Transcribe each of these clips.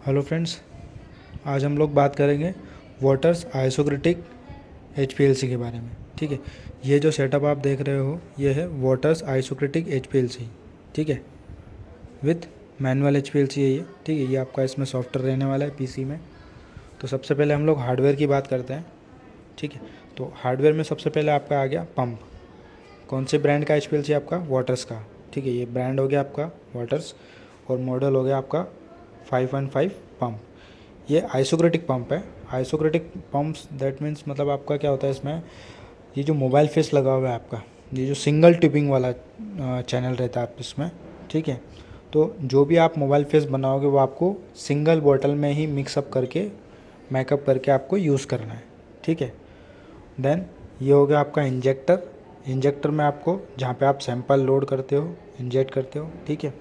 Hello friends, आज हम लोग बात करेंगे वाटर्स आइसोक्रिटिक एचपीएलसी के बारे में। ठीक है, ये जो सेटअप आप देख रहे हो ये है वाटर्स आइसोक्रिटिक एचपीएलसी। ठीक है, विथ मैनुअल एचपीएलसी है ये। ठीक है, ये आपका इसमें सॉफ्टवेयर रहने वाला है पीसी में। तो सबसे पहले हम लोग हार्डवेयर की बात करते हैं। ठीक है, तो हार्डवेयर में सबसे पहले आपका आ गया पंप। कौन से ब्रांड का एचपीएलसी? आपका वाटर्स का। ठीक है, ये ब्रांड हो गया आपका वाटर्स और मॉडल हो गया आपका 515 पंप। ये आइसोक्रेटिक पंप है। आइसोक्रेटिक पंप्स दैट मीन्स मतलब आपका क्या होता है इसमें, ये जो मोबाइल फेस लगा हुआ है आपका, ये जो सिंगल टिपिंग वाला चैनल रहता है आप इसमें। ठीक है, तो जो भी आप मोबाइल फेस बनाओगे वो आपको सिंगल बॉटल में ही मिक्सअप करके मैकअप करके आपको यूज़ करना है। ठीक है, देन ये हो गया आपका इंजेक्टर। इंजेक्टर में आपको जहाँ पे आप सैंपल लोड करते हो, इंजेक्ट करते हो। ठीक है,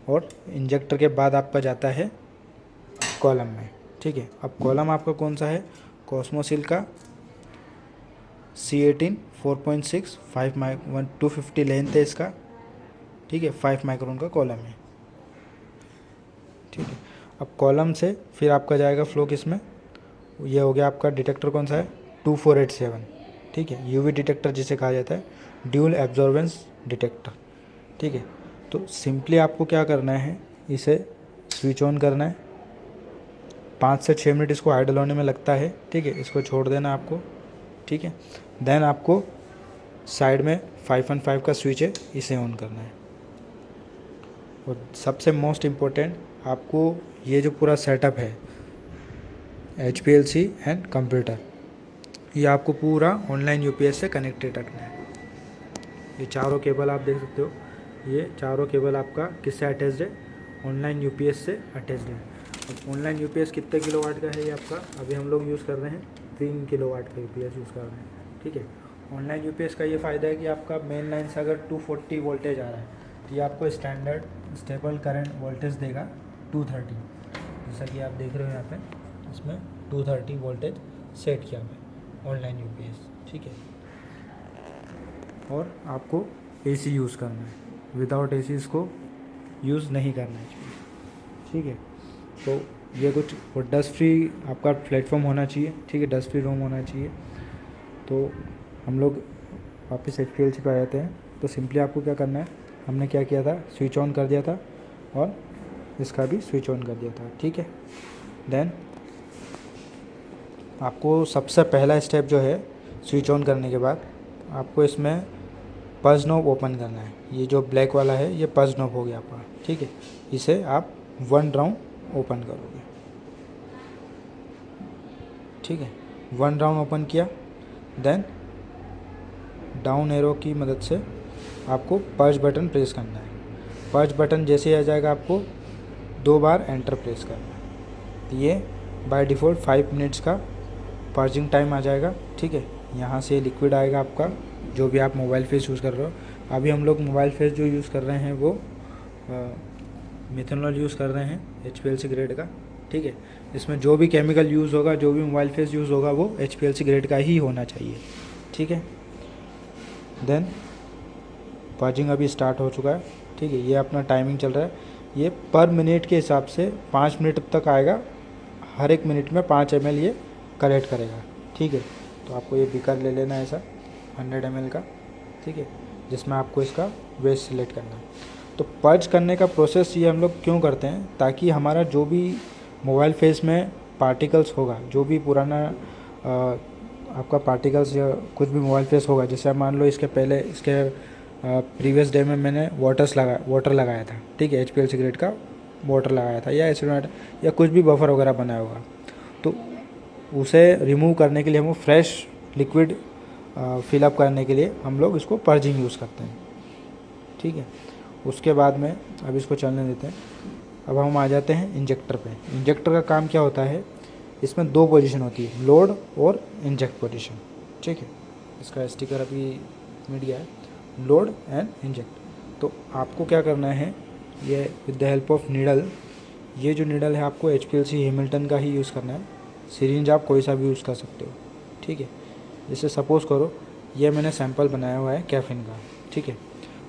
और इंजेक्टर के बाद आपका जाता है कॉलम में। ठीक है, अब कॉलम आपका कौन सा है? कॉस्मोसिल का C18 4.6 250 लेंथ है इसका। ठीक है, 5 माइक्रोन का कॉलम है। ठीक है, अब कॉलम से फिर आपका जाएगा फ्लो किस में? ये हो गया आपका डिटेक्टर कौन सा है? 2487। ठीक है, यूवी डिटेक्टर जिसे कहा जाता है, ड्यूल एब्जॉर्बेंस डिटेक्टर। ठीक है, तो सिंपली आपको क्या करना है, इसे स्विच ऑन करना है। 5 से 6 मिनट इसको आइडल होने में लगता है। ठीक है, इसको छोड़ देना आपको। ठीक है, देन आपको साइड में 515 का स्विच है, इसे ऑन करना है। और सबसे मोस्ट इम्पोर्टेंट, आपको ये जो पूरा सेटअप है HPLC एंड कंप्यूटर, ये आपको पूरा ऑनलाइन यूपीएस से कनेक्टेड रखना है। ये चारों केबल आप देख सकते हो, ये चारों केबल आपका किससे अटैच्ड है? ऑनलाइन यूपीएस से अटैच्ड है। अब ऑनलाइन यूपीएस कितने किलोवाट का है ये आपका? अभी हम लोग यूज़ कर रहे हैं 3 किलोवाट का यूपीएस यूज़ कर रहे हैं। ठीक है, ऑनलाइन यूपीएस का ये फ़ायदा है कि आपका मेन लाइन से अगर 240 वोल्टेज आ रहा है तो ये आपको स्टैंडर्ड स्टेबल करंट वोल्टेज देगा 230। जैसा कि आप देख रहे हो यहाँ पे, इसमें 230 वोल्टेज सेट किया हुआ है ऑनलाइन यूपीएस। ठीक है, और आपको एसी यूज़ करना है, विदाउट एसी इसको यूज़ नहीं करना है। ठीक है, तो ये कुछ और डस्ट फ्री आपका प्लेटफॉर्म होना चाहिए। ठीक है, डस्ट फ्री रूम होना चाहिए। तो हम लोग वापस HPLC पे आ जाते हैं। तो सिंपली आपको क्या करना है, हमने क्या किया था, स्विच ऑन कर दिया था और इसका भी स्विच ऑन कर दिया था। ठीक है, देन आपको सबसे पहला स्टेप जो है, स्विच ऑन करने के बाद आपको इसमें पज नॉब ओपन करना है। ये जो ब्लैक वाला है ये पज नॉब हो गया आपका। ठीक है, इसे आप 1 राउंड ओपन करोगे। ठीक है, 1 राउंड ओपन किया, देन डाउन एरो की मदद से आपको पर्ज बटन प्रेस करना है। पर्ज बटन जैसे ही आ जाएगा आपको 2 बार एंटर प्रेस करना है। ये बाय डिफ़ॉल्ट 5 मिनट्स का पर्जिंग टाइम आ जाएगा। ठीक है, यहाँ से लिक्विड आएगा आपका, जो भी आप मोबाइल फेस यूज़ कर रहे हो। अभी हम लोग मोबाइल फेस जो यूज़ कर रहे हैं वो मिथेनॉल यूज़ कर रहे हैं HPLC ग्रेड का। ठीक है, इसमें जो भी केमिकल यूज़ होगा, जो भी मोबाइल फेस यूज़ होगा वो HPLC ग्रेड का ही होना चाहिए। ठीक है, देन पर्जिंग अभी स्टार्ट हो चुका है। ठीक है, ये अपना टाइमिंग चल रहा है। ये पर मिनट के हिसाब से 5 मिनट तक आएगा। हर एक मिनट में 5 ml ये कलेक्ट करेगा। ठीक है, तो आपको ये बीकर ले लेना है ऐसा 100 ml का। ठीक है, जिसमें आपको इसका वेस्ट सिलेक्ट करना है। तो पर्ज करने का प्रोसेस ये हम लोग क्यों करते हैं, ताकि हमारा जो भी मोबाइल फेस में पार्टिकल्स होगा, जो भी पुराना आपका पार्टिकल्स या कुछ भी मोबाइल फेस होगा, जैसे मान लो इसके पहले इसके प्रीवियस डे में मैंने वाटर लगाया था। ठीक है, HPLC ग्रेड का वाटर लगाया था या एसिड या कुछ भी बफर वगैरह बनाया होगा, तो उसे रिमूव करने के लिए हम फ्रेश लिक्विड फिलअप करने के लिए हम लोग इसको पर्जिंग यूज़ करते हैं। ठीक है, उसके बाद में अब इसको चलने देते हैं। अब हम आ जाते हैं इंजेक्टर पे। इंजेक्टर का काम क्या होता है, इसमें 2 पोजीशन होती है, लोड और इंजेक्ट पोजीशन। ठीक है, इसका स्टिकर अभी मिट गया है, लोड एंड इंजेक्ट। तो आपको क्या करना है, ये with the help of needle, ये जो नीडल है आपको HPLC हैमिल्टन का ही यूज़ करना है। सिरिंज आप कोई सा भी यूज़ कर सकते हो। ठीक है, जैसे सपोज़ करो ये मैंने सैंपल बनाया हुआ है कैफीन का। ठीक है,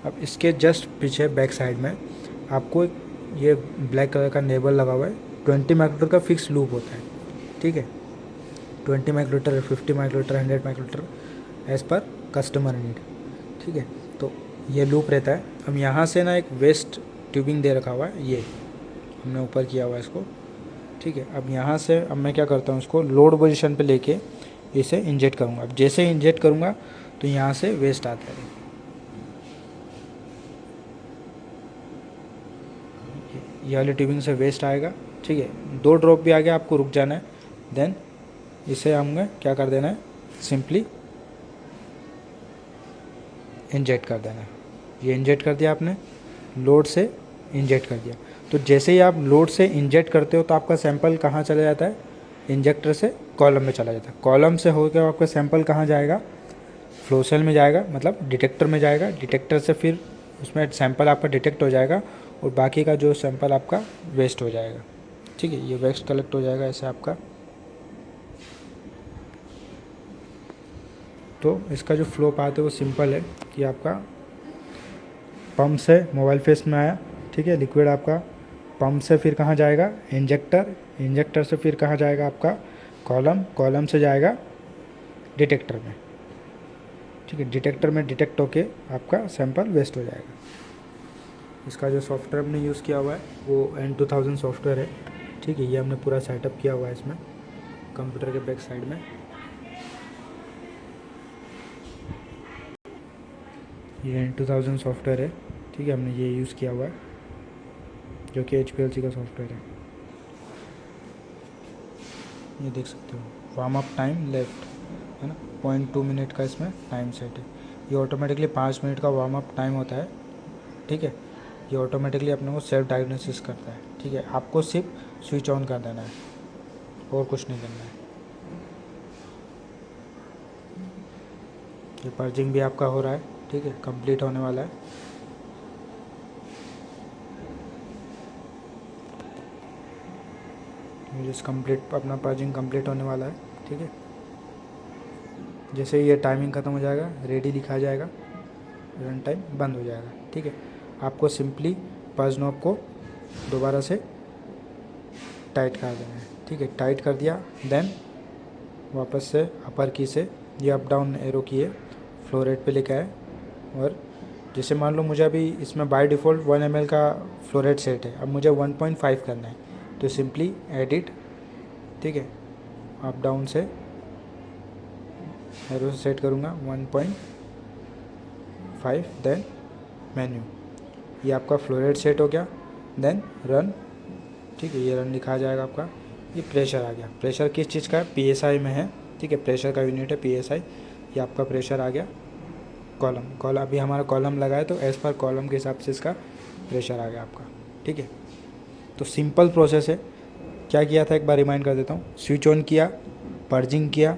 अब इसके जस्ट पीछे बैक साइड में आपको ये ब्लैक कलर का लेबल लगा हुआ है, 20 माइक्रोमीटर का फिक्स लूप होता है, ठीक है। 20 micrometre, 50 micrometre, 100 micrometre as per customer need, ठीक है। तो ये लूप रहता है। अब यहाँ से ना एक वेस्ट ट्यूबिंग दे रखा हुआ है, ये हमने ऊपर किया हुआ है इसको, ठीक है। अब यहाँ से अब मैं क्या करता हूँ, इसको लोड पोजीशन पे लेके इसे इंजेक्ट करूँगा। अब जैसे इंजेक्ट करूँगा तो यहाँ से वेस्ट आता है, ये वाली ट्यूबिंग से वेस्ट आएगा, ठीक है। 2 ड्रॉप भी आ गया, आपको रुक जाना है। देन इसे हमें क्या कर देना है, सिंपली इंजेक्ट कर देना है। ये इंजेक्ट कर दिया आपने, लोड से इंजेक्ट कर दिया। तो जैसे ही आप लोड से इंजेक्ट करते हो तो आपका सैंपल कहाँ चला जाता है, इंजेक्टर से कॉलम में चला जाता है। कॉलम से होकर आपका सैंपल कहाँ जाएगा, फ्लो सेल में जाएगा, मतलब डिटेक्टर में जाएगा। डिटेक्टर से फिर उसमें सैंपल आपका डिटेक्ट हो जाएगा और बाकी का जो सैंपल आपका वेस्ट हो जाएगा, ठीक है। ये वेस्ट कलेक्ट हो जाएगा ऐसे आपका। तो इसका जो फ्लो पाथ है वो सिंपल है कि आपका पंप से मोबाइल फेस में आया, ठीक है। लिक्विड आपका पंप से फिर कहाँ जाएगा, इंजेक्टर, इंजेक्टर से फिर कहाँ जाएगा आपका कॉलम, कॉलम से जाएगा डिटेक्टर में, ठीक है। डिटेक्टर में डिटेक्ट होके आपका सैंपल वेस्ट हो जाएगा। इसका जो सॉफ्टवेयर हमने यूज़ किया हुआ है वो N2000 सॉफ्टवेयर है, ठीक है। ये हमने पूरा सेटअप किया हुआ है इसमें कंप्यूटर के बैक साइड में। ये N2000 सॉफ्टवेयर है, ठीक है। हमने ये यूज़ किया हुआ है जो कि HPLC का सॉफ्टवेयर है। ये देख सकते हो, वार्म अप टाइम लेफ्ट है ना, 0.2 मिनट का इसमें टाइम सेट है। ये ऑटोमेटिकली 5 मिनट का वार्म अप टाइम होता है, ठीक है। ये ऑटोमेटिकली अपने को सेल्फ डायग्नोसिस करता है, ठीक है। आपको सिर्फ स्विच ऑन कर देना है और कुछ नहीं करना है। ये पर्जिंग भी आपका हो रहा है, ठीक है, कंप्लीट होने वाला है। जिस कंप्लीट अपना पर्जिंग कंप्लीट होने वाला है, ठीक है। जैसे ये टाइमिंग ख़त्म हो जाएगा, रेडी लिखा जाएगा, रन टाइम बंद हो जाएगा, ठीक है। आपको सिंपली पर्ज नॉब को दोबारा से टाइट कर देना है, ठीक है। टाइट कर दिया, देन वापस से अपर की से ये अप डाउन एरो की है, फ्लो रेट पे लेके आए। और जैसे मान लो मुझे अभी इसमें बाय डिफ़ॉल्ट 1 ml का फ्लो रेट सेट है, अब मुझे 1.5 करना है, तो सिंपली एडिट, ठीक है, अप डाउन से एरो से सेट करूँगा 1.5, देन मेन्यू, ये आपका फ्लो रेट सेट हो गया। देन रन, ठीक है, ये रन लिखा आ जाएगा आपका। ये प्रेशर आ गया, प्रेशर किस चीज़ का है, PSI में है, ठीक है। प्रेशर का यूनिट है PSI। ये आपका प्रेशर आ गया। कॉलम अभी हमारा कॉलम लगा है तो एज़ पर कॉलम के हिसाब से इसका प्रेशर आ गया आपका, ठीक है। तो सिंपल प्रोसेस है। क्या किया था एक बार रिमाइंड कर देता हूँ। स्विच ऑन किया, पर्जिंग किया,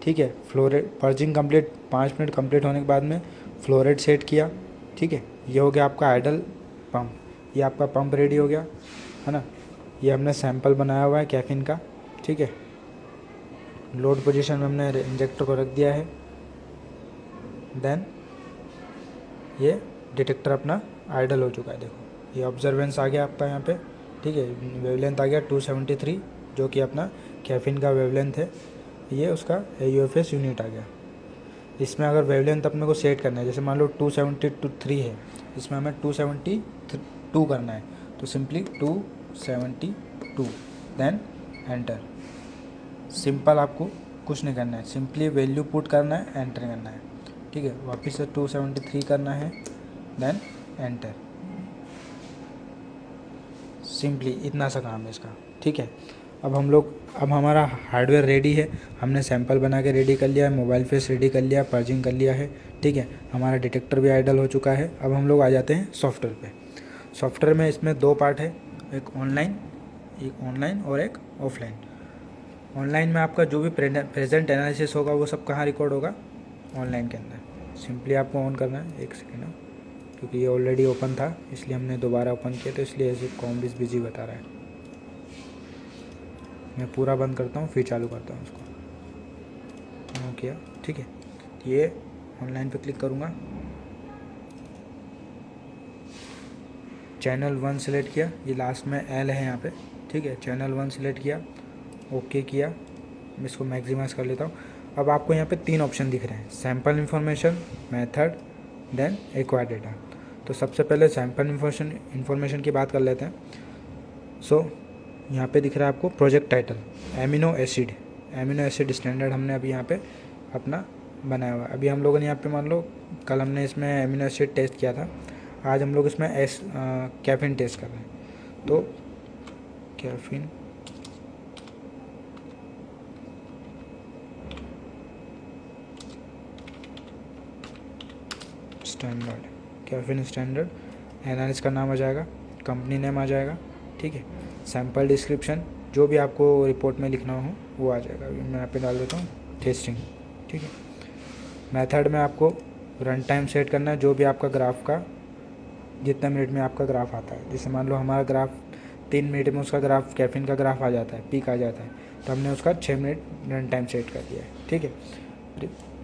ठीक है। Flow rate purging complete 5 minute complete होने के बाद में फ्लो रेट सेट किया, ठीक है। ये हो गया आपका आइडल पंप, ये आपका पंप रेडी हो गया, है ना। ये हमने सैंपल बनाया हुआ है कैफीन का, ठीक है। लोड पोजीशन में हमने इंजेक्टर को रख दिया है। देन ये डिटेक्टर अपना आइडल हो चुका है, देखो ये ऑब्जर्वेंस आ गया आपका यहाँ पे, ठीक है। वेवलेंथ आ गया 273, जो कि अपना कैफीन का वेवलेंथ है। ये उसका AUFS यूनिट आ गया। इसमें अगर वेवलेंथ अपने को सेट करना है, जैसे मान लो 273 है, इसमें हमें 272 करना है, तो सिंपली 272, देन एंटर। सिंपल, आपको कुछ नहीं करना है, सिंपली वैल्यू पुट करना है, एंटर करना है, ठीक है। वापस से 273 करना है, देन एंटर। सिंपली इतना सा काम है इसका, ठीक है। अब हमारा हार्डवेयर रेडी है, हमने सैंपल बना के रेडी कर लिया है, मोबाइल फेस रेडी कर लिया, पर्जिंग कर लिया है, ठीक है। हमारा डिटेक्टर भी आइडल हो चुका है। अब हम लोग आ जाते हैं सॉफ्टवेयर पे। सॉफ्टवेयर में इसमें 2 पार्ट है, एक ऑनलाइन और एक ऑफलाइन। ऑनलाइन में आपका जो भी प्रेजेंट एनालिसिस होगा वो सब कहाँ रिकॉर्ड होगा, ऑनलाइन के अंदर। सिंपली आपको ऑन करना है, एक सेकेंड, क्योंकि ये ऑलरेडी ओपन था इसलिए हमने दोबारा ओपन किया, तो इसलिए ऐसे कॉम्बिस बिजी बता रहा है। मैं पूरा बंद करता हूँ फिर चालू करता हूँ इसको। ऑन किया, ठीक है। ये ऑनलाइन पे क्लिक करूँगा, चैनल 1 सेलेक्ट किया, ये लास्ट में L है यहाँ पे, ठीक है, चैनल 1 सिलेक्ट किया, ओके किया, मैं इसको मैक्सिमाइज़ कर लेता हूँ। अब आपको यहाँ पे 3 ऑप्शन दिख रहे हैं, sample information, method, then acquire data. तो सबसे पहले सैम्पल इन्फॉर्मेशन की बात कर लेते हैं। सो यहाँ पे दिख रहा है आपको project title, amino acid standard हमने अभी यहाँ पे अपना बनाया हुआ है। अभी हम लोगों ने यहाँ पे मान लो कल हमने इसमें एमिनो एसिड टेस्ट किया था, आज हम लोग इसमें कैफीन टेस्ट कर रहे हैं। तो कैफीन स्टैंडर्ड, एनालिस्ट का नाम आ जाएगा, कंपनी नेम आ जाएगा, ठीक है। सैम्पल डिस्क्रिप्शन जो भी आपको रिपोर्ट में लिखना हो वो आ जाएगा। मैं यहाँ पे डाल देता हूँ टेस्टिंग, ठीक है। मेथड में आपको रन टाइम सेट करना है, जो भी आपका ग्राफ का जितने मिनट में आपका ग्राफ आता है। जैसे मान लो हमारा ग्राफ 3 मिनट में उसका ग्राफ कैफीन का ग्राफ आ जाता है, पीक आ जाता है, तो हमने उसका 6 मिनट रन टाइम सेट कर दिया है, ठीक है।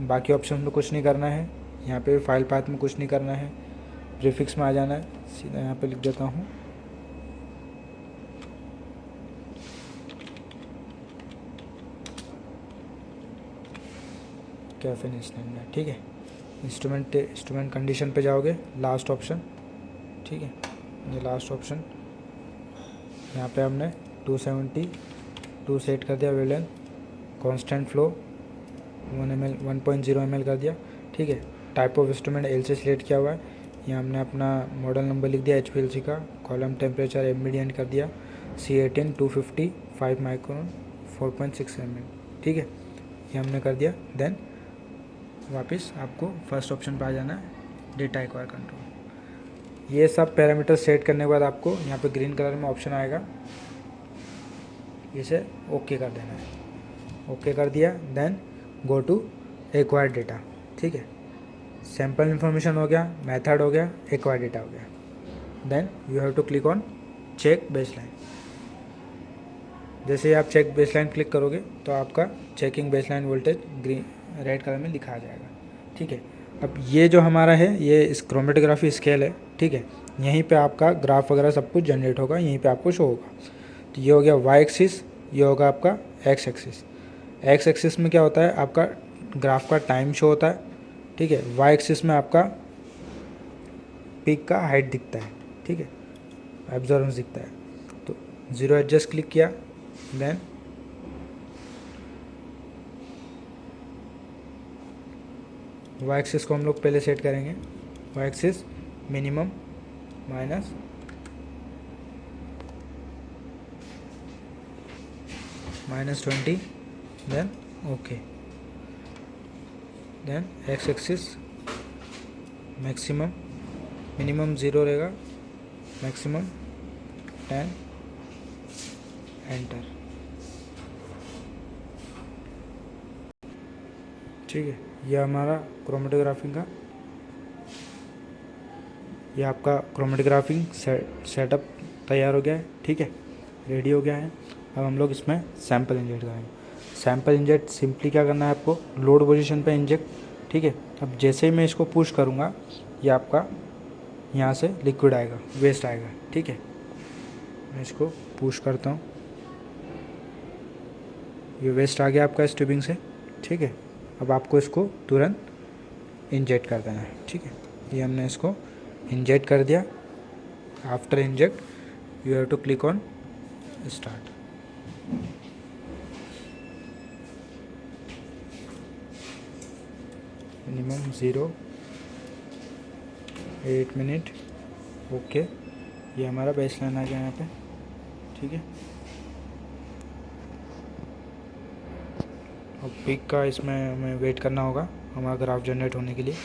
बाकी ऑप्शन में कुछ नहीं करना है, यहाँ पे फाइल पाथ में कुछ नहीं करना है, प्रीफिक्स में आ जाना है, सीधा यहाँ पे लिख देता हूँ कैफीन स्टैंडर्ड, ठीक है। इंस्ट्रूमेंट कंडीशन पे जाओगे, लास्ट ऑप्शन, ठीक है, ये लास्ट ऑप्शन। यहाँ पे हमने 272 सेट कर दिया, वेलन कांस्टेंट फ्लो 1.0 ml कर दिया, ठीक है। टाइप ऑफ इंस्ट्रूमेंट एल से सिलेक्ट किया हुआ है, यहाँ हमने अपना मॉडल नंबर लिख दिया HPLC का, कॉलम टेम्परेचर एमबीडियन कर दिया, C18 250 5 माइक्रोन 4.6 ml, ठीक है, ये हमने कर दिया। देन वापस आपको फर्स्ट ऑप्शन पर आ जाना है, डेटा एक्वायर कंट्रोल। ये सब पैरामीटर सेट करने के बाद आपको यहाँ पे ग्रीन कलर में ऑप्शन आएगा, इसे ओके कर देना है। ओके कर दिया, then go to acquired data, ठीक है। सैम्पल इन्फॉर्मेशन हो गया, मेथड हो गया, एक्वायर्ड डेटा हो गया। Then you have to click on check baseline. जैसे ही आप चेक बेसलाइन क्लिक करोगे तो आपका checking baseline voltage green red colour में लिखा आ जाएगा, ठीक है। अब ये जो हमारा है ये इस क्रोमेटोग्राफी स्केल है, ठीक है। यहीं पे आपका ग्राफ वगैरह सब कुछ जनरेट होगा, यहीं पे आपको शो होगा। तो ये हो गया वाई एक्सिस, ये होगा आपका एक्स एक्सिस। एक्स एक्सिस में क्या होता है, आपका ग्राफ का टाइम शो होता है, ठीक है। वाई एक्सिस में आपका पीक का हाइट दिखता है, ठीक है, एब्जॉर्बेंस दिखता है। तो ज़ीरो एडजस्ट क्लिक किया, देन वाई एक्सिस को हम लोग पहले सेट करेंगे, Y axis minimum minus -20, then okay. Then X axis maximum, minimum 0 रहेगा, मैक्सिमम 10, एंटर, ठीक है। यह हमारा क्रोमेटोग्राफी का, ये आपका क्रोमेटोग्राफी सेटअप तैयार हो गया है, ठीक है, रेडी हो गया है। अब हम लोग इसमें सैंपल इंजेक्ट करेंगे। सैंपल इंजेक्ट सिंपली क्या करना है आपको, लोड पोजीशन पे इंजेक्ट, ठीक है। अब जैसे ही मैं इसको पुश करूँगा ये आपका यहाँ से लिक्विड आएगा, वेस्ट आएगा, ठीक है। मैं इसको पुश करता हूँ, ये वेस्ट आ गया आपका इस ट्यूबिंग से, ठीक है। अब आपको इसको तुरंत इंजेक्ट कर देना है, ठीक है। ये हमने इसको इंजेक्ट कर दिया। After inject you have to click on start. Minimum 0, 8 minute, okay. ये हमारा बेसलाइन आ गया यहाँ पे, ठीक है। और पिक का इसमें हमें वेट करना होगा हमारा ग्राफ जनरेट होने के लिए।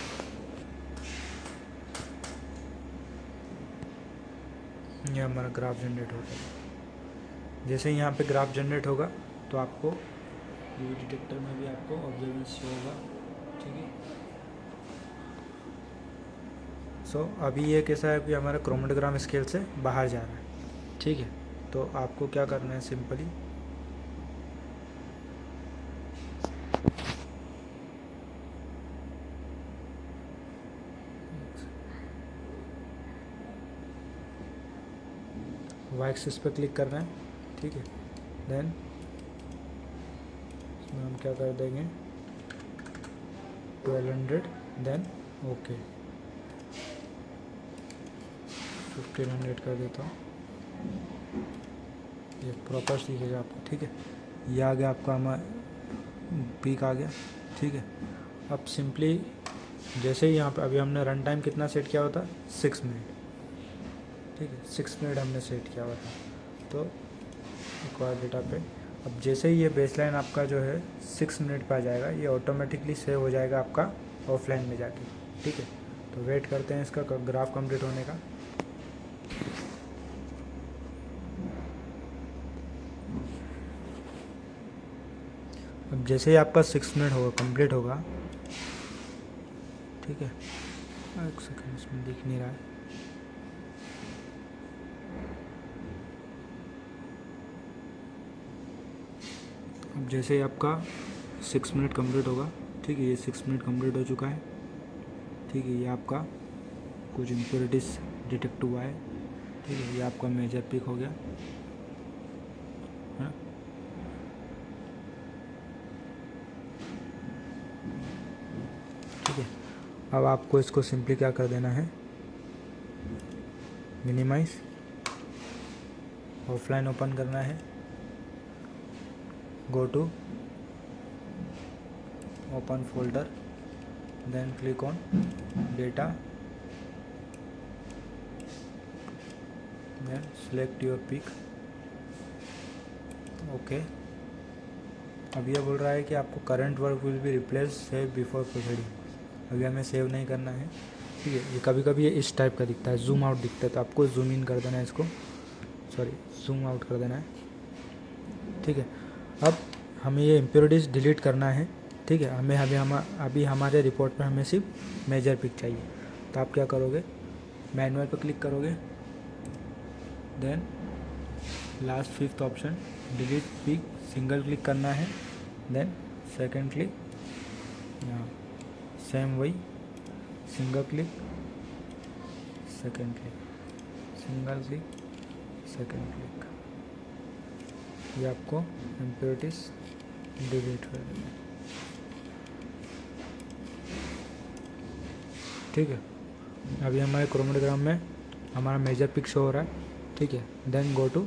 ये हमारा ग्राफ जनरेट होता है। जैसे ही यहाँ पे ग्राफ जनरेट होगा तो आपको यूवी डिटेक्टर में भी आपको ऑब्जर्वेंस होगा, ठीक है। सो अभी ये कैसा है कि हमारा क्रोमेटोग्राम स्केल से बाहर जा रहा है, ठीक है। तो आपको क्या करना है, सिंपली वाई एक्सिस पर क्लिक करना है, ठीक है। देन इसमें हम क्या कर देंगे 1200, देन ओके 1500 कर देता हूँ, ये प्रॉपर सीखेगा आपको, ठीक है। ये आ गया आपका हमारा पीक आ गया, ठीक है। अब सिंपली जैसे ही यहाँ पे अभी हमने रन टाइम कितना सेट किया हुआ था 6 मिनट, ठीक है, 6 मिनट हमने सेट किया हुआ था। तो एक और डेटा पे अब जैसे ही ये बेसलाइन आपका जो है 6 मिनट पे आ जाएगा, ये ऑटोमेटिकली सेव हो जाएगा आपका ऑफलाइन में जाके, ठीक है। तो वेट करते हैं इसका ग्राफ कंप्लीट होने का। अब जैसे ही आपका 6 मिनट होगा कंप्लीट होगा, ठीक है। एक सेकंड, इसमें दिख नहीं रहा है। अब जैसे ही आपका 6 मिनट कंप्लीट होगा, ठीक है, ये 6 मिनट कंप्लीट हो चुका है, ठीक है। ये आपका कुछ इम्प्योरिटीज डिटेक्ट हुआ है, ठीक है। ये आपका मेजर पिक हो गया है। ठीक है। अब आपको इसको सिंपली क्या कर देना है, मिनिमाइज, ऑफलाइन ओपन करना है, go to open folder, then click on data, then select your peak, okay. अब ये बोल रहा है कि आपको current work will be replace save before proceeding, अभी हमें सेव नहीं करना है, ठीक है। ये कभी कभी ये इस टाइप का दिखता है, जूम आउट दिखता है, तो आपको जूम इन कर देना है, इसको सॉरी जूम आउट कर देना है, ठीक है। अब हमें ये इम्प्योरिटीज डिलीट करना है, ठीक है। हमें अभी हमारे रिपोर्ट में हमें सिर्फ मेजर पिक चाहिए, तो आप क्या करोगे, मैनुअल पर क्लिक करोगे, then last 5th option delete peak, single click करना है, देन सेकंड क्लिक, यहाँ सेम वही single click, second click, single click, second click, ये आपको इम्प्योरिटीज डिलीट कर देना है, ठीक है। अभी हमारे क्रोमोटोग्राम में हमारा मेजर पिक शो हो रहा है, ठीक है। Then go to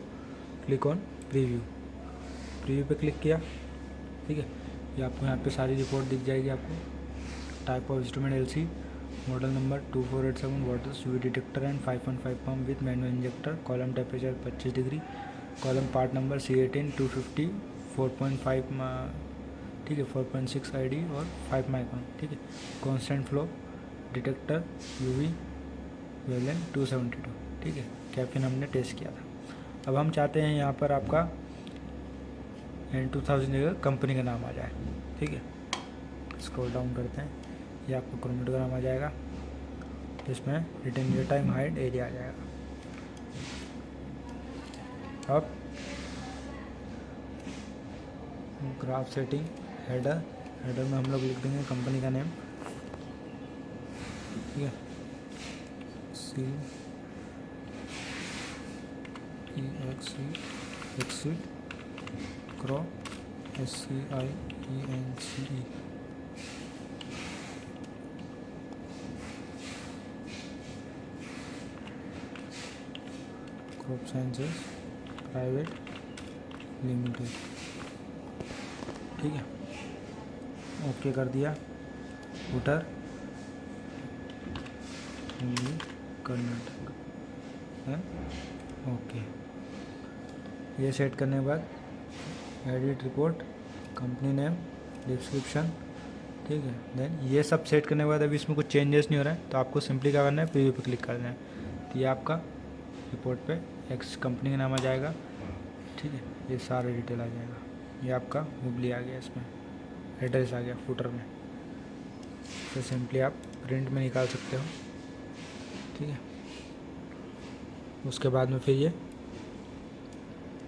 click on preview, preview पे क्लिक किया, ठीक है। ये आपको यहाँ पे सारी रिपोर्ट दिख जाएगी आपको। Type of instrument LC, model number 2487 waters UV detector and 5.5 pump with manual injector, column temperature 25 degree, column part number C18 250 4.5 ठीक है 4.6 ID और 5 माइक्रोन, ठीक है। Constant flow detector UV wavelength 272, ठीक है। कैफीन हमने टेस्ट किया था। अब हम चाहते हैं यहाँ पर आपका N2000 जगह कंपनी का नाम आ जाए, ठीक है। स्क्रॉल डाउन करते हैं, ये आपको क्रोमेटोग्राम आ जाएगा, इसमें return real time height area आ जाएगा। अब ग्राफ सेटिंग, हेडर, हेडर में हम लोग लिख देंगे कंपनी का नेम, ठीक है, exceed crow SCIENCE, crop sciences private limited, ठीक है। ओके कर दिया। फुटर कर्नाटक है, ओके। ये सेट करने के बाद edit report, company name, description, ठीक है। देन ये सब सेट करने के बाद अभी इसमें कुछ चेंजेस नहीं हो रहा है, तो आपको सिंपली क्या करना है, प्रीव्यू पे क्लिक करना है, तो ये आपका रिपोर्ट पे एक्स कंपनी का नाम आ जाएगा, ठीक है। ये सारा डिटेल आ जाएगा, ये आपका हुबली आ गया, इसमें एड्रेस आ गया फुटर में, तो सिंपली आप प्रिंट में निकाल सकते हो, ठीक है। उसके बाद में फिर ये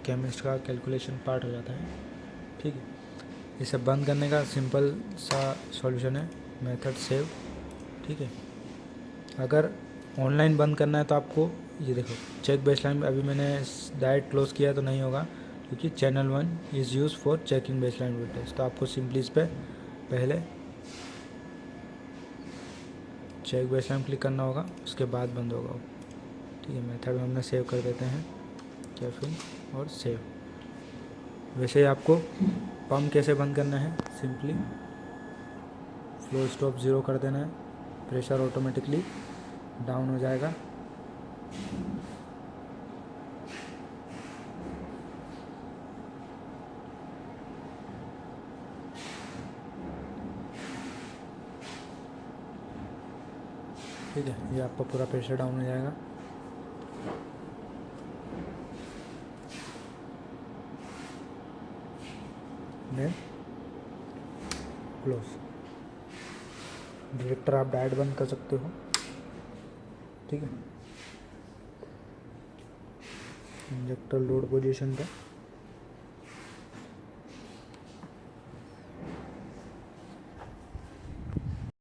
केमिस्ट का कैलकुलेशन पार्ट हो जाता है, ठीक है। इसे बंद करने का सिंपल सा सॉल्यूशन है, मेथड सेव, ठीक है। अगर ऑनलाइन बंद करना है तो आपको ये देखो चेक बेसलाइन, अभी मैंने डायरेक्ट क्लोज किया तो नहीं होगा, क्योंकि channel 1 is use for checking baseline voltage. तो आपको सिंपली इस पर पहले चेक बेसलाइन क्लिक करना होगा, उसके बाद बंद होगा वो। ठीक है, मेथड में हमने सेव कर देते हैं कैफीन और सेव। वैसे ही आपको पंप कैसे बंद करना है, सिंपली फ्लो स्टॉप 0 कर देना है, प्रेशर ऑटोमेटिकली डाउन हो जाएगा। ठीक है, ये आपका पूरा प्रेशर डाउन हो जाएगा। Then close. डायरेक्टर आप डायरेक्ट बंद कर सकते हो। ठीक है, इंजेक्टर लोड पोजीशन पे